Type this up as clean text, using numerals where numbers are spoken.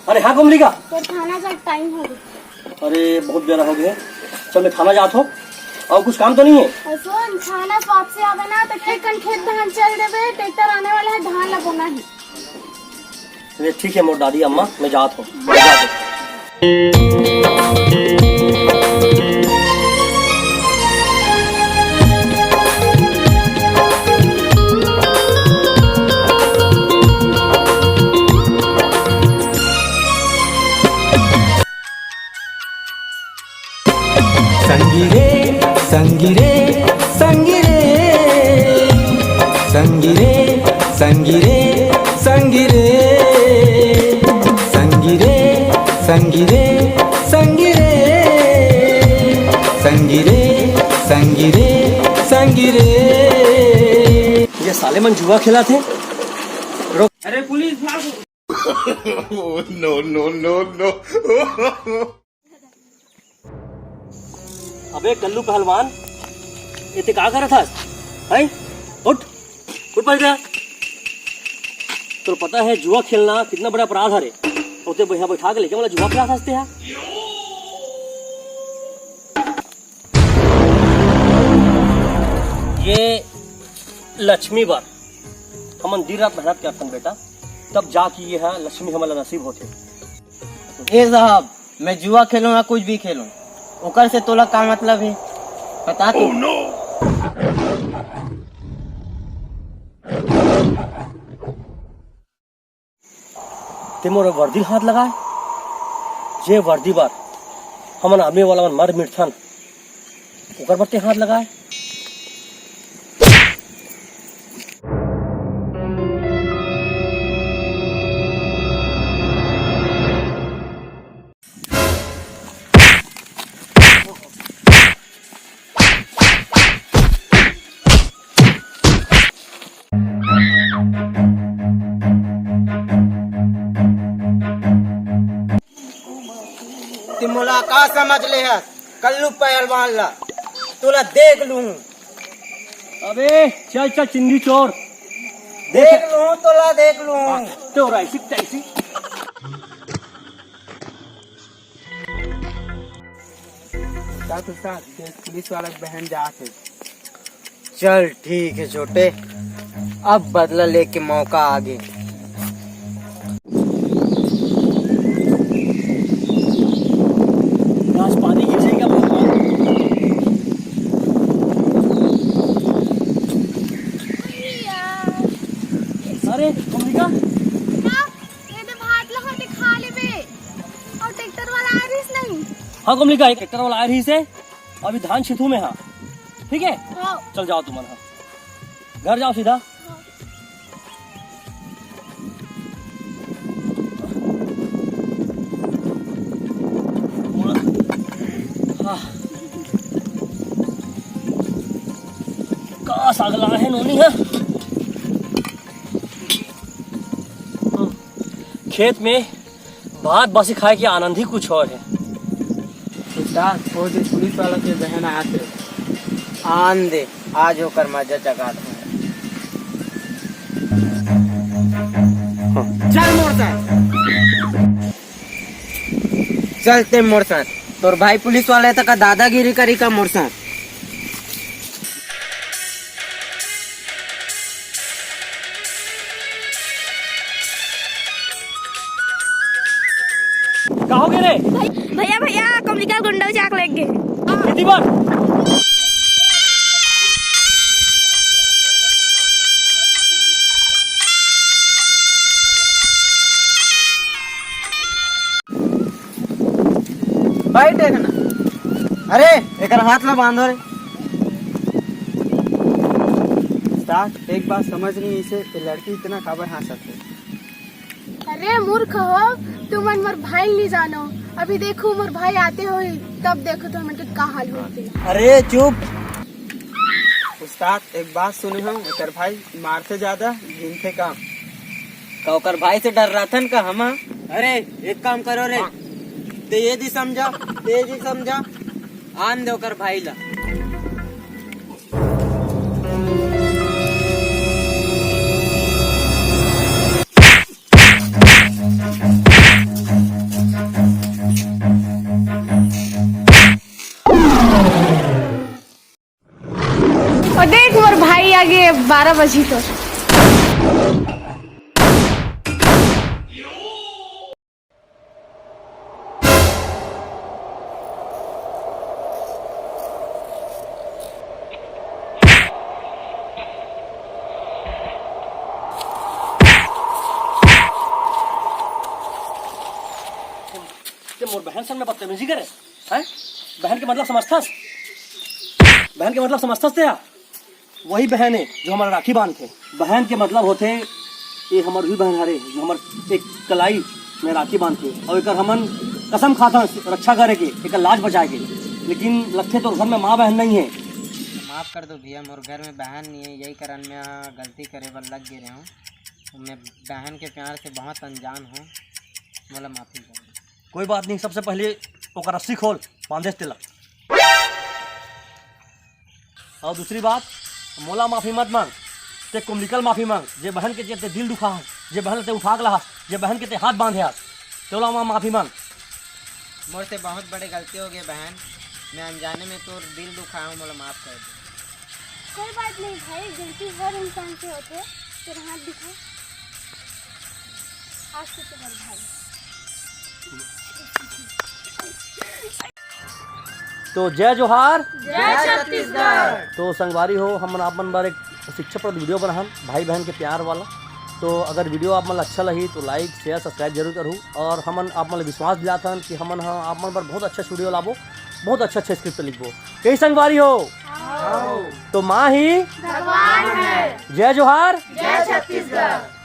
अरे हाँ कमलिका, तो खाना का टाइम हो गया। अरे बहुत बेरा हो गया। चल मैं खाना जात हो और कुछ काम तो नहीं है। सुन खाना तो आपसे आवे ना तो खेत धान चल देवे, ट्रैक्टर आने वाला है, धान लगोना है। अरे ठीक है मोर दादी अम्मा, मैं जात हूँ। संगिरे संगिरे संगिरे संगिरे संगिरे संगिरे संगिरे संगिरे संगिरे संगिरे संगिरे संगिरे। ये साले मन जुआ खेला थे। रुक। अरे पुलिस भागो। No no no no. अबे कल्लू पहलवान, इतने क्या कर रहा था? हैं? उठ पड़ गया। तो पता है जुआ खेलना कितना बड़ा अपराध है रे। उसे यहाँ बैठा के लेके मतलब जुआ खेला हंसते हैं। ये लक्ष्मी बार हम दिन रात मेहनत करते बेटा, तब जाके ये है लक्ष्मी हमारा नसीब होते। ए साहब, मैं जुआ खेलूं या कुछ भी खेलूं, ओकर से तोला का मतलब है बता तू। ते मोर वर्दी हाथ लगाए, जे वर्दी बार हमन आदमी वाला मन मर मिटथन ओकर बरते हाथ लगाए। तिमोला का समझ ले है कल्लू पहलवान ला, तोला देख लूं। अबे चल चल चिंदी चोर, देख लूं तोला देख लूं। तो ऐसी तैसी। पुलिस वाला बहन जात है। चल ठीक है छोटे, अब बदला लेके मौका आगे। पानी गिर जाएगा भगवान। अरे कमलिका, ये तो भात लगा के खा लेबे और ट्रैक्टर वाला आ रही नहीं। हाँ कमलिका, एक ट्रैक्टर वाला आ रही से अभी धान छिथू में। हाँ ठीक है, हाँ। चल जाओ तुम। हाँ घर जाओ सीधा। का सागला है नोनी है। खेत में भात बासी खाए के आनंद ही कुछ और है। पुलिस वाला के बहन आते आन दे, आज होकर मजा चकाता हूँ। चल मोर साथ, चलते मोर साथ। तोर भाई पुलिस वाले तक दादागिरी करी का मोर साथ। कहोगे रे? भैया भैया कमलिका गुंडा चाक लेंगे। कितनी बार? भाई देखना, अरे एक हाथ में बांधो रे। एक बात समझ नहीं इसे, लड़की इतना काबर हंसत है। अरे मूर्ख हो तुम, मोर भाई नहीं जानो। अभी देखो मोर भाई आते हो तब देखो तो हमके का हाल होते। अरे चुप। उस्ताद एक बात सुने हम, एकर भाई मारते ज्यादा गिनते कम। कौकर भाई से डर रहा था का हम। अरे एक काम करो रे, तेज ही समझा, आन दे ओकर भाई ला। 12 बजी तो ते मोर बहन संग में बदतमीजी करे हैं? बहन के मतलब समझथस? बहन के मतलब समझथस ते वही बहन है जो हमारा राखी बांध थे। बहन के मतलब होते ये हमार भी बहन हरे जो हमार एक कलाई में राखी बांध थे और एक हमन कसम खाता रक्षा करे के एक लाज बचाए के, लेकिन लगते तो घर में माँ बहन नहीं है। माफ कर दो भैया, मोर घर में बहन नहीं है, यही कारण मैं गलती करे बर लग गिरे हूँ। तो मैं बहन के प्यार से बहुत अनजान हूँ, मोला माफी कर दो। कोई बात नहीं, सबसे पहले ओकर रस्सी खोल बांधे तिलक। और दूसरी बात, मोला माफी मत मांग, ते कुमलिकल माफी मांग। जे बहन के ते दिल दुखा है, जे बहन ते उठा लहा, जे बहन के ते हाथ बांधे हाथ, तोला वहाँ माफी मांग। मोर से बहुत बड़े गलती हो गई बहन, मैं अनजाने में तो दिल दुखाया हूँ, मोला माफ कर दो। कोई बात नहीं भाई, गलती हर इंसान से होते। तेरा हाथ दिखा, आज से तुम्हारे भाई। तो जय जोहार, जय छत्तीसगढ़। तो संगवारी हो, हम आप मन बार एक शिक्षाप्रद वीडियो बनाहन भाई बहन के प्यार वाला। तो अगर वीडियो आप मन अच्छा लगी तो लाइक शेयर सब्सक्राइब जरूर करूँ। और हमन आप मन विश्वास दिलाथन कि हमन आप मन पर बहुत अच्छा वीडियो लाबो, बहुत अच्छा स्क्रिप्ट लिखबो। कई संगवारी हो तो माँ ही भगवान है। जय जोहार, जय छत्तीसगढ़।